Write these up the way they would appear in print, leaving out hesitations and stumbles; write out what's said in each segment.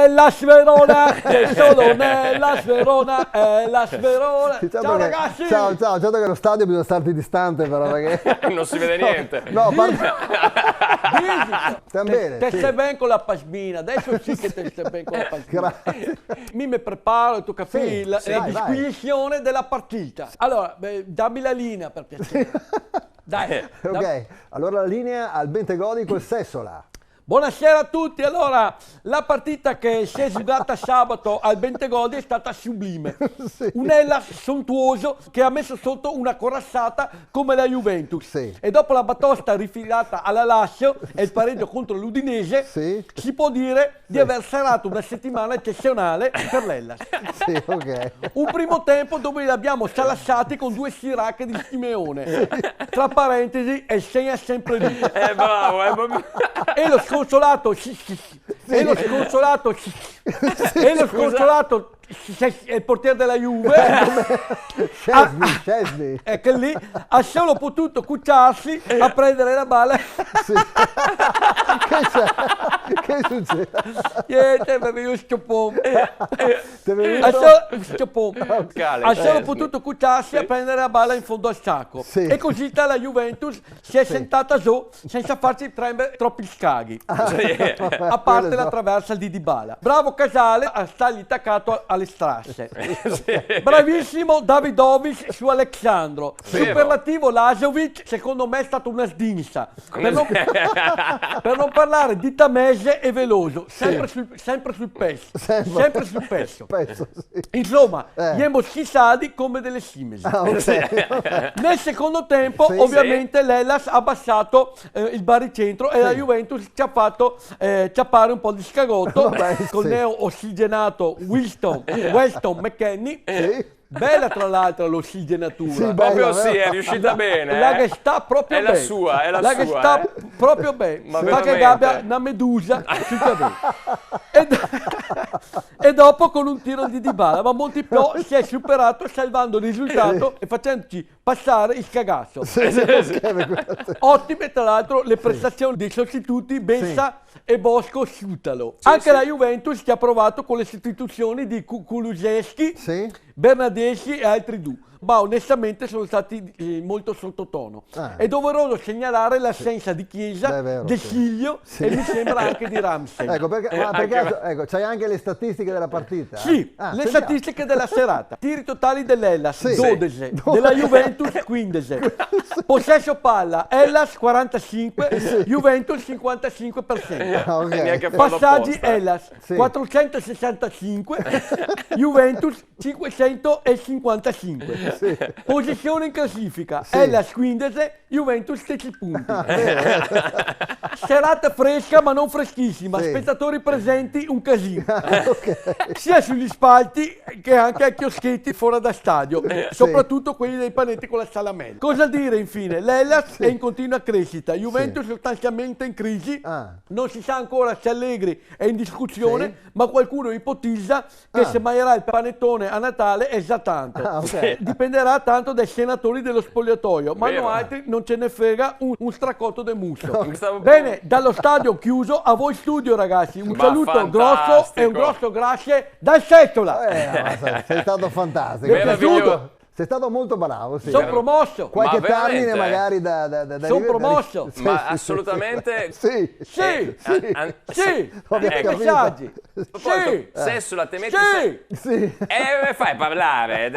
Hellas Verona, c'è solo Hellas Verona, Hellas Verona. Diciamo Ciao che- ragazzi! Ciao, certo che allo stadio bisogna starti distante però perché... Non si vede niente. No, a parte... Visita. Stiamo bene, Te sì. stai ben con la pasmina, adesso sì che te stai ben con la pasmina. Grazie. Mi preparo, tu capisci, Sì, la sì, vai, disquisizione della partita. Allora, dammi la linea per piacere. Dai. Ok, allora la linea al Bentegodi col Sessola. Buonasera a tutti, allora la partita che si è giocata sabato al Bentegodi è stata sublime, Sì. un Hellas sontuoso che ha messo sotto una corazzata come la Juventus, Sì. e dopo la batosta rifilata alla Lazio e il pareggio contro l'Udinese Sì. si può dire di aver serrato una settimana eccezionale per l'Hellas. Sì, ok. Un primo tempo dove li abbiamo salassati con 2 siracche di Simeone, tra parentesi e segna sempre lì. Bravo. E lo sconsolato e lo sconsolato e lo sconsolato è il portiere della Juve Scesni. è che lì ha solo potuto cucciarsi a prendere la palla. Sì. Che succede? Niente, mi è venuto schiopone. Ti è venuto? Ha solo, schiopone. Scale, Ha solo Scesni. potuto cucciarsi a prendere la palla in fondo al sacco. Sì. E così la Juventus si è sentata giù senza farci prendere troppi scaghi. A parte la traversa di Dybala. Bravo Casale a stargli attaccato alle strasse. Bravissimo Davidovic su Alexandro. Vero. Superlativo Lazovic, secondo me è stata una sdinsa. Per non parlare di Tamese e Veloso, sempre sul pezzo. Sempre sul pezzo. Pezzo, sì. Insomma, gli hemos schissati come delle simesi. Ah, ok. Nel secondo tempo, Sì. ovviamente, l'Hellas ha abbassato il baricentro e la Juventus ci ha fatto ciappare un po' di scagotto Vabbè, col sì. neo ossigenato Weston McKennie. Sì. Bella tra l'altro l'ossigenatura. Sì, beh. Proprio Bello, sì, è riuscita bene. La che sta proprio È la bene. sua, è la che sua, sta eh. proprio bene. Ma Fa che veramente. abbia una medusa sul capello. E dopo con un tiro di Dybala, ma Montipò si è superato salvando il risultato e facendoci passare il cagasso. Ottime tra l'altro le prestazioni dei sostituti Bessa e Bosco Sciutalo. Anche la Juventus che ha provato con le sostituzioni di Kulusevski, Sì. Bernardeschi e altri due, ma onestamente sono stati molto sottotono. È doveroso segnalare l'assenza di Chiesa, Beh, è vero, De sì. Sciglio e mi sembra anche di Ramsey. Ecco, perché, ma per caso, ecco, c'hai anche le statistiche della partita? Sì, Ah, le sentiamo. statistiche della serata. Tiri totali dell'Hellas, Sì. 12, della Juventus 15. Possesso palla, Hellas 45, Juventus 55%. Ah, ok. Neanche a farlo Passaggi apposta. Hellas Sì. 465, Juventus 555. Posizione in classifica, Hellas 15, Juventus 10 punti. Serata fresca ma non freschissima, Sì. spettatori presenti un casino. Sia sugli spalti che anche ai chioschetti fuori da stadio, soprattutto quelli dei panetti con la salamella. Cosa dire infine? L'Hellas è in continua crescita, Juventus sostanzialmente in crisi, non si sa ancora se Allegri è in discussione, ma qualcuno ipotizza che se mangerà il panettone a Natale è già tanto. ok. Dipenderà tanto dai senatori dello spogliatoio, ma Vero. no altri non ce ne frega un stracotto del muso. Stavo- Bene, dallo stadio chiuso, a voi studio ragazzi, un Ma saluto grosso fantastico. e un grosso grazie dal Setola. Ma sei stato fantastico. Meraviglioso. Sei stato molto bravo, sì. Sono promosso. Qualche Ma termine veramente? magari da Son promosso. Sì, Ma sì, assolutamente- Sì. Sì, Sì. Abbiamo i capito. messaggi. Poi, Sì, Sesso la te metti sì, Sì. fai parlare.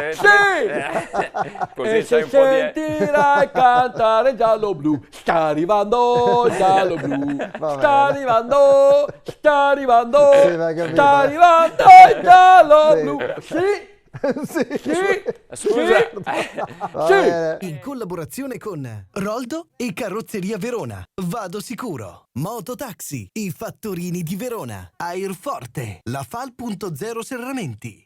Così e c'hai se un po' di... sentirai cantare giallo blu, sta arrivando giallo blu, sta arrivando, sta arrivando, Sì, ma capito, sta eh. arrivando il giallo Sì. blu. Sì, Sì. sì, Scusa. Va sì. bene. In collaborazione con Roldo e Carrozzeria Verona. Vado sicuro. Mototaxi, i fattorini di Verona. Airforte, la Fal.0 Serramenti.